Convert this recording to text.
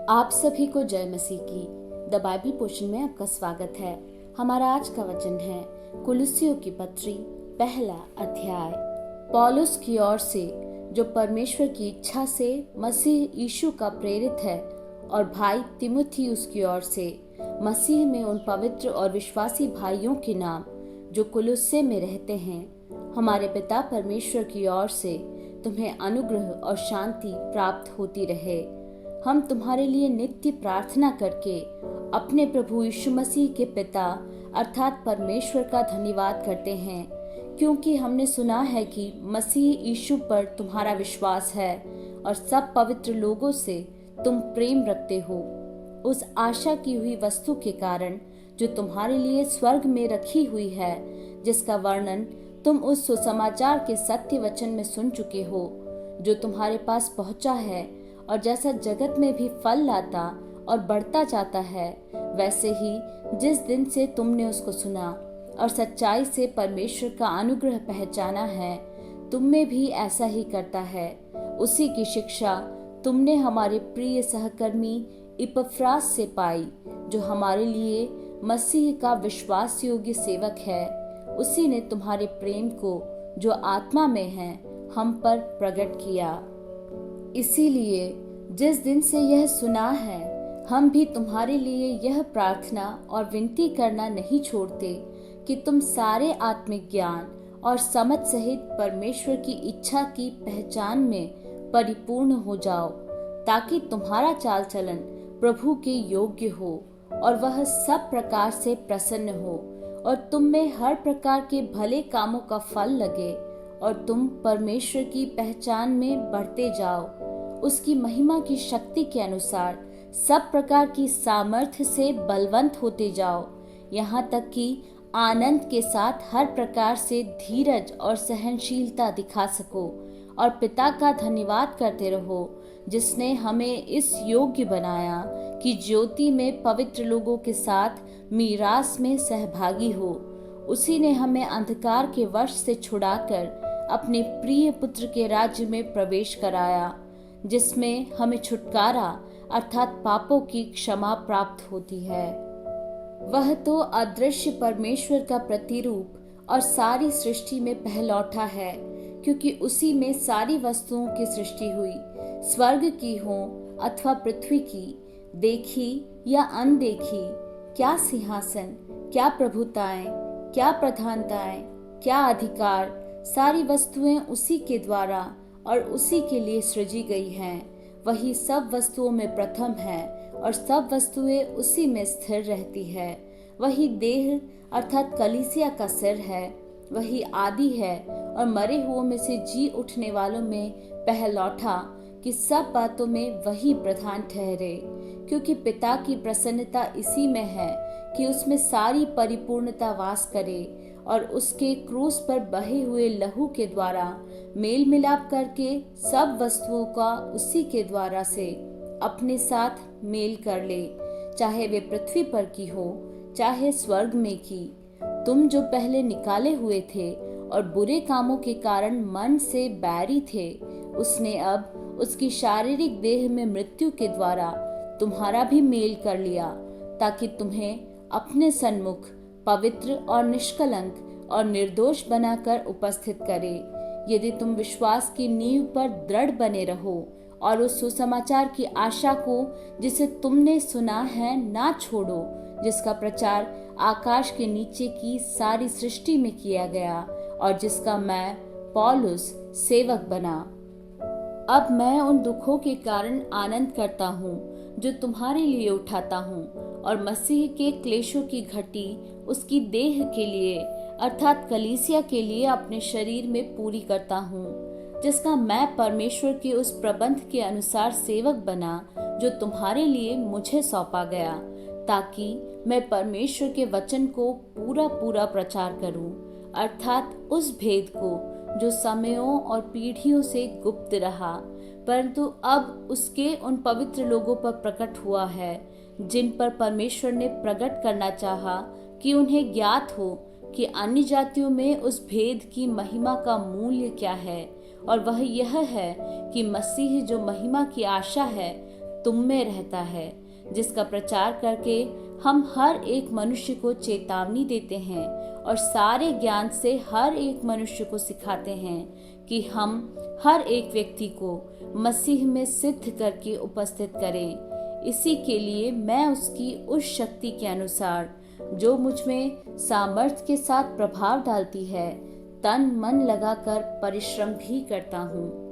आप सभी को जय मसीह की द बाइबल पोर्शन में आपका स्वागत है। हमारा आज का वचन है कुलुस्सियों की पत्री पहला अध्याय। पौलुस की ओर से, जो परमेश्वर की इच्छा से मसीह यीशु का प्रेरित है, और भाई तीमुथियुस की ओर से, मसीह में उन पवित्र और विश्वासी भाइयों के नाम जो कुलुस्से में रहते हैं। हमारे पिता परमेश्वर की ओर से तुम्हें अनुग्रह और शांति प्राप्त होती रहे। हम तुम्हारे लिए नित्य प्रार्थना करके अपने प्रभु यीशु मसीह के पिता अर्थात परमेश्वर का धन्यवाद करते हैं, क्योंकि हमने सुना है कि मसीह यीशु पर तुम्हारा विश्वास है और सब पवित्र लोगों से तुम प्रेम रखते हो, उस आशा की हुई वस्तु के कारण जो तुम्हारे लिए स्वर्ग में रखी हुई है, जिसका वर्णन तुम उस सुसमाचार के सत्य वचन में सुन चुके हो, जो तुम्हारे पास पहुंचा है और जैसा जगत में भी फल लाता और बढ़ता जाता है, वैसे ही जिस दिन से तुमने उसको सुना और सच्चाई से परमेश्वर का अनुग्रह पहचाना है, तुम में भी ऐसा ही करता है। उसी की शिक्षा तुमने हमारे प्रिय सहकर्मी इपफ्रास से पाई, जो हमारे लिए मसीह का विश्वास योग्य सेवक है। उसी ने तुम्हारे प्रेम को, जो आत्मा में है, हम पर प्रकट किया। इसीलिए जिस दिन से यह सुना है, हम भी तुम्हारे लिए यह प्रार्थना और विनती करना नहीं छोड़ते कि तुम सारे आत्मिक ज्ञान और समझ सहित परमेश्वर की इच्छा की पहचान में परिपूर्ण हो जाओ, ताकि तुम्हारा चाल चलन प्रभु के योग्य हो और वह सब प्रकार से प्रसन्न हो, और तुम में हर प्रकार के भले कामों का फल लगे, और तुम परमेश्वर की पहचान में बढ़ते जाओ, उसकी महिमा की शक्ति के अनुसार सब प्रकार की सामर्थ्य से बलवंत होते जाओ, यहाँ तक कि आनंद के साथ हर प्रकार से धीरज और सहनशीलता दिखा सको, और पिता का धन्यवाद करते रहो, जिसने हमें इस योग्य बनाया कि ज्योति में पवित्र लोगों के साथ मीरास में सहभागी हो। उसी ने हमें अंधकार के वश से छुड़ाकर अपने प्रिय पुत्र के राज्य में प्रवेश कराया, जिसमें हमें छुटकारा अर्थात पापों की क्षमा प्राप्त होती है। वह तो अदृश्य परमेश्वर का प्रतिरूप और सारी सृष्टि में पहलौठा है, क्योंकि उसी में सारी वस्तुओं की सृष्टि हुई, स्वर्ग की हो अथवा पृथ्वी की, देखी या अनदेखी। क्या सिंहासन, क्या प्रभुताएं, क्या प्रधानताएं, क्या अधिकार, सारी वस्तुएं उसी के द्वारा और उसी के लिए सृजी गई हैं। वही सब वस्तुओं में प्रथम है और सब वस्तुएं उसी में स्थिर रहती है। वही देह अर्थात कलीसिया का सिर है। वही आदि है और मरे हुओं में से जी उठने वालों में पहलौठा, कि सब बातों में वही प्रधान ठहरे। क्योंकि पिता की प्रसन्नता इसी में है कि उसमें सारी परिपूर्णता वास करे, और उसके क्रूस पर बहे हुए लहू के द्वारा मेल मिलाप करके सब वस्तुओं का उसी के द्वारा से अपने साथ मेल कर ले, चाहे वे पृथ्वी पर की हो चाहे स्वर्ग में की। तुम जो पहले निकाले हुए थे और बुरे कामों के कारण मन से बैरी थे, उसने अब उसकी शारीरिक देह में मृत्यु के द्वारा तुम्हारा भी मेल कर लिया, ताकि तुम्हें अपने सन्मुख पवित्र और निष्कलंक और निर्दोष बनाकर उपस्थित करे। यदि तुम विश्वास की नींव पर दृढ़ बने रहो और उस सुसमाचार की आशा को, जिसे तुमने सुना है, ना छोड़ो, जिसका प्रचार आकाश के नीचे की सारी सृष्टि में किया गया और जिसका मैं पौलुस सेवक बना। अब मैं उन दुखों के कारण आनंद करता हूँ जो तुम्हारे लिए उठाता हूँ, और मसीह के क्लेशों की घटी उसकी देह के लिए अर्थात कलीसिया के लिए अपने शरीर में पूरी करता हूँ, जिसका मैं परमेश्वर के उस प्रबंध के अनुसार सेवक बना जो तुम्हारे लिए मुझे सौंपा गया, ताकि मैं परमेश्वर के वचन को पूरा पूरा प्रचार करूँ, अर्थात उस भेद को जो समयों और पीढ़ियों से गुप्त रहा, परंतु अब उसके उन पवित्र लोगों पर प्रकट हुआ है, जिन पर परमेश्वर ने प्रकट करना चाहा, कि उन्हें ज्ञात हो कि अन्य जातियों में उस भेद की महिमा का मूल्य क्या है। और वह यह है कि मसीह जो महिमा की आशा है, तुम में रहता है, जिसका प्रचार करके हम हर एक मनुष्य को चेतावनी देते हैं और सारे ज्ञान से हर एक मनुष्य को सिखाते हैं कि हम हर एक व्यक्ति को मसीह में सिद्ध करके उपस्थित करें। इसी के लिए मैं उसकी उस शक्ति के अनुसार जो मुझ में सामर्थ्य के साथ प्रभाव डालती है, तन मन लगाकर परिश्रम भी करता हूँ।